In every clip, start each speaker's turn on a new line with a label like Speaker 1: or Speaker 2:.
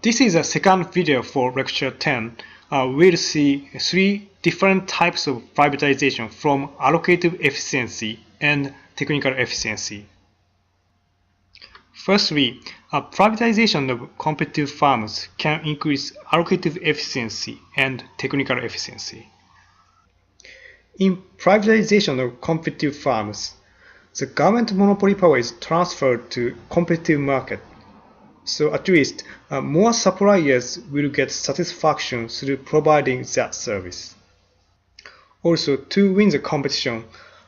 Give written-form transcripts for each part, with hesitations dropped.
Speaker 1: This is a second video for lecture 10. We'll see three different types of privatization from allocative efficiency and technical efficiency. Firstly, privatization of competitive firms can increase allocative efficiency and technical efficiency. In privatization of competitive firms, the government monopoly power is transferred to competitive market. So at least more suppliers will get satisfaction through providing that service. Also, to win the competition,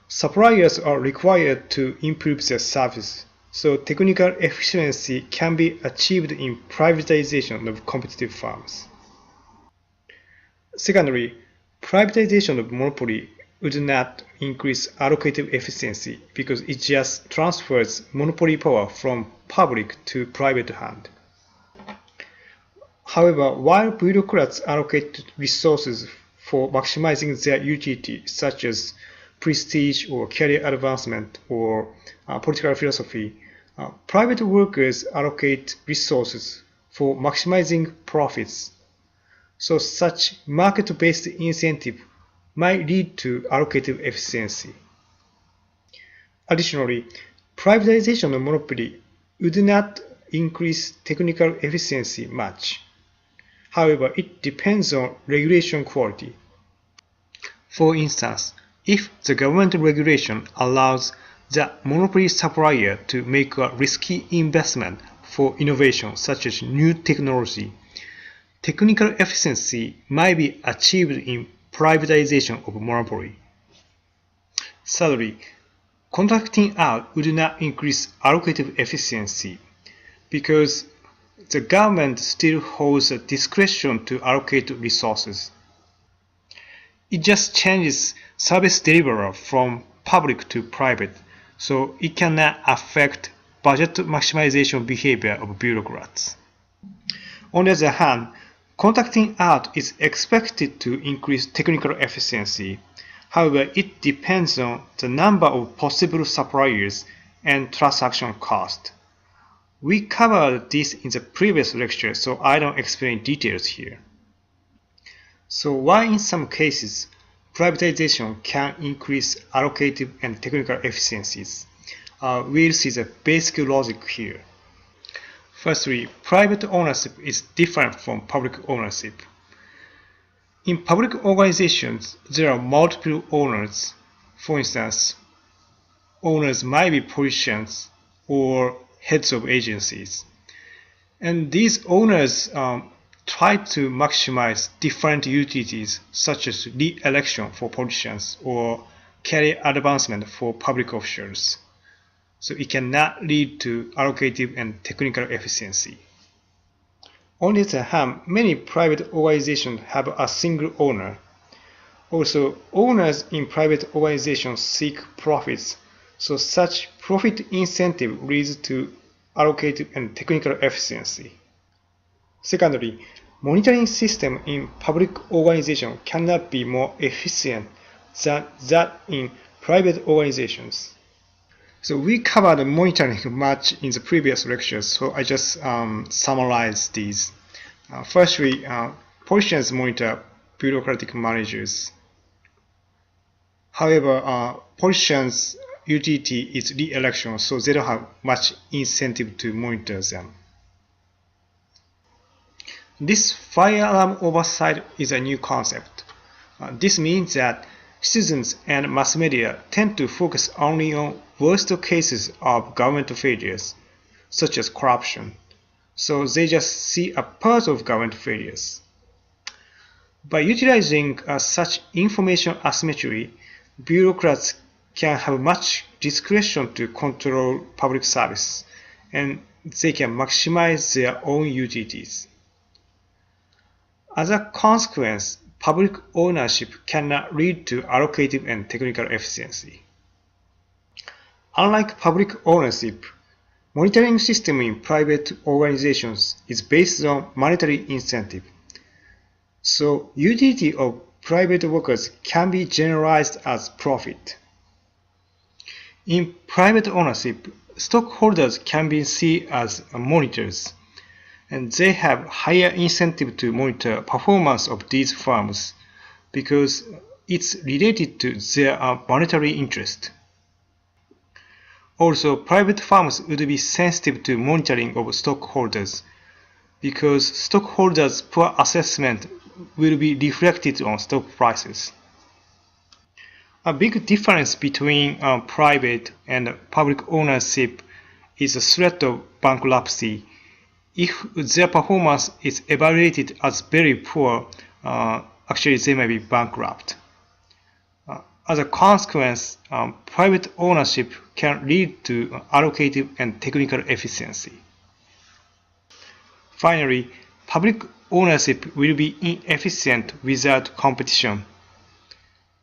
Speaker 1: suppliers are required to improve their service. So technical efficiency can be achieved in privatization of competitive firms. Secondly, privatization of monopoly would not increase allocative efficiency because it just transfers monopoly power from public to private hand. However, while bureaucrats allocate resources for maximizing their utility, such as prestige or career advancement or political philosophy, private workers allocate resources for maximizing profits. So such market-based incentive might lead to allocative efficiency. Additionally, privatization of monopoly would not increase technical efficiency much. However, it depends on regulation quality. For instance, if the government regulation allows the monopoly supplier to make a risky investment for innovation such as new technology, technical efficiency might be achieved in privatization of monopoly. Thirdly, contracting out would not increase allocative efficiency because the government still holds a discretion to allocate resources. It just changes service deliverer from public to private, so it cannot affect budget maximization behavior of bureaucrats. On the other hand, contracting out is expected to increase technical efficiency. However, it depends on the number of possible suppliers and transaction cost. We covered this in the previous lecture, so I don't explain details here. So while in some cases, privatization can increase allocative and technical efficiencies, we'll see the basic logic here. Firstly, private ownership is different from public ownership. In public organizations, there are multiple owners. For instance, owners might be politicians or heads of agencies. And these owners try to maximize different utilities such as re-election for politicians or career advancement for public officials. So it cannot lead to allocative and technical efficiency. On the other hand, many private organizations have a single owner. Also, owners in private organizations seek profits, so such profit incentive leads to allocative and technical efficiency. Secondly, monitoring system in public organization cannot be more efficient than that in private organizations. So we covered monitoring much in the previous lectures, so I just summarize these. Firstly, politicians monitor bureaucratic managers. However, politicians' utility is re-election, so they don't have much incentive to monitor them. This fire alarm oversight is a new concept. This means that citizens and mass media tend to focus only on worst cases of government failures, such as corruption. So they just see a part of government failures. By utilizing such information asymmetry, bureaucrats can have much discretion to control public service, and they can maximize their own utilities. As a consequence, public ownership cannot lead to allocative and technical efficiency. Unlike public ownership, monitoring system in private organizations is based on monetary incentive. So utility of private workers can be generalized as profit. In private ownership, stockholders can be seen as monitors, and they have higher incentive to monitor performance of these firms because it's related to their monetary interest. Also, private firms would be sensitive to monitoring of stockholders because stockholders' poor assessment will be reflected on stock prices. A big difference between private and public ownership is the threat of bankruptcy. If their performance is evaluated as very poor, actually they may be bankrupt. As a consequence, private ownership can lead to allocative and technical efficiency. Finally, public ownership will be inefficient without competition.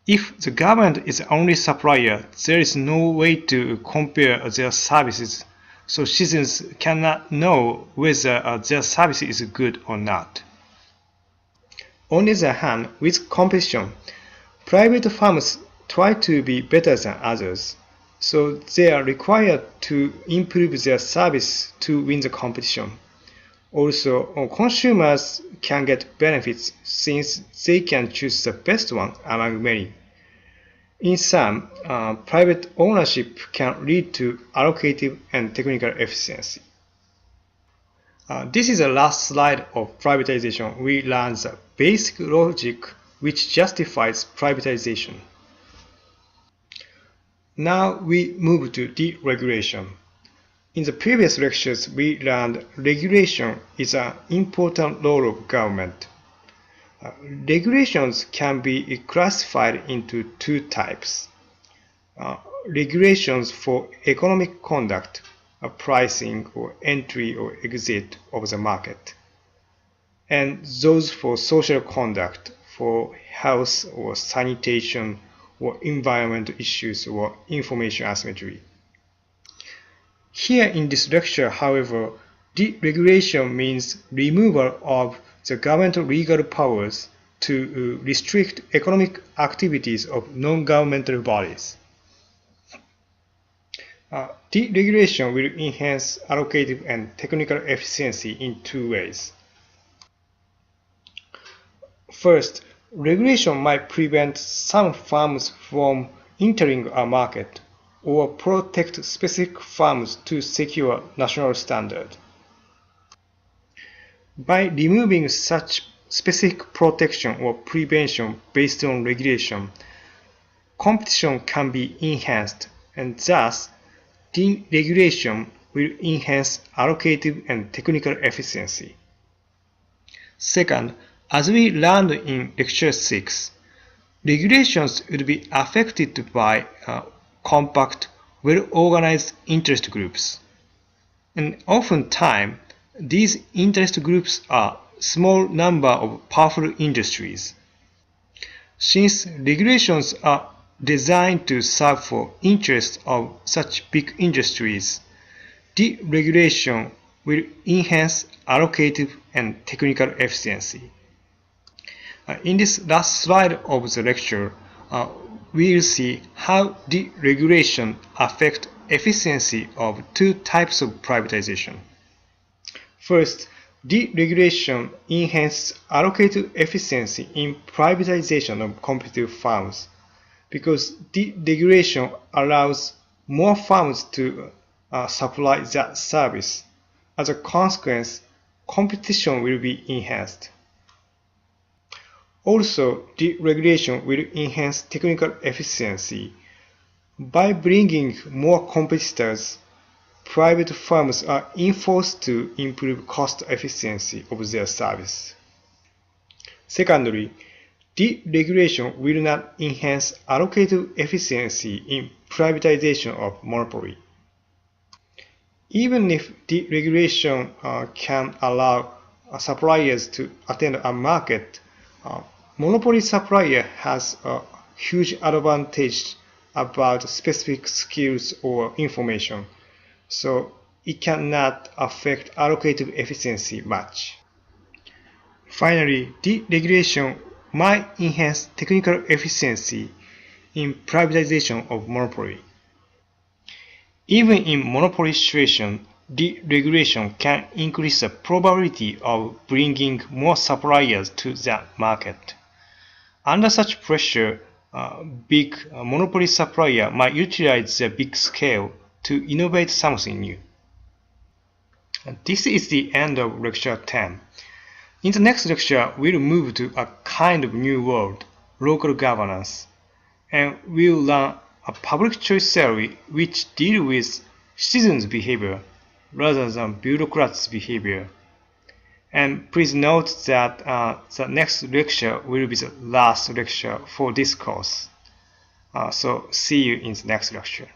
Speaker 1: If the government is the only supplier, there is no way to compare their services, so citizens cannot know whether their service is good or not. On the other hand, with competition, private firms try to be better than others, so they are required to improve their service to win the competition. Also, consumers can get benefits since they can choose the best one among many. In sum, private ownership can lead to allocative and technical efficiency. This is the last slide of privatization. We learned the basic logic which justifies privatization. Now we move to deregulation. In the previous lectures, we learned regulation is an important role of government. Regulations can be classified into two types. Regulations for economic conduct, pricing or entry or exit of the market, and those for social conduct, for health or sanitation or environmental issues or information asymmetry. Here in this lecture, however, deregulation means removal of the governmental legal powers to restrict economic activities of non-governmental bodies. Deregulation will enhance allocative and technical efficiency in two ways. First, regulation might prevent some firms from entering a market or protect specific firms to secure national standard. By removing such specific protection or prevention based on regulation, competition can be enhanced, and thus deregulation will enhance allocative and technical efficiency. Second, as we learned in Lecture 6, regulations will be affected by compact, well-organized interest groups. And oftentimes, these interest groups are small number of powerful industries. Since regulations are designed to serve for interests of such big industries, deregulation will enhance allocative and technical efficiency. In this last slide of the lecture, we will see how deregulation affects efficiency of two types of privatization. First, deregulation enhances allocative efficiency in privatization of competitive firms because deregulation allows more firms to supply that service. As a consequence, competition will be enhanced. Also, deregulation will enhance technical efficiency. By bringing more competitors, private firms are enforced to improve cost efficiency of their service. Secondly, deregulation will not enhance allocative efficiency in privatization of monopoly. Even if deregulation can allow suppliers to attend a market, monopoly supplier has a huge advantage about specific skills or information, so it cannot affect allocative efficiency much. Finally, deregulation might enhance technical efficiency in privatization of monopoly. Even in monopoly situation, deregulation can increase the probability of bringing more suppliers to the market. Under such pressure, big monopoly supplier might utilize the big scale to innovate something new. This is the end of lecture 10. In the next lecture, we'll move to a kind of new world, local governance, and we'll learn a public choice theory which deals with citizens' behavior rather than bureaucrats' behavior. And please note that the next lecture will be the last lecture for this course. So see you in the next lecture.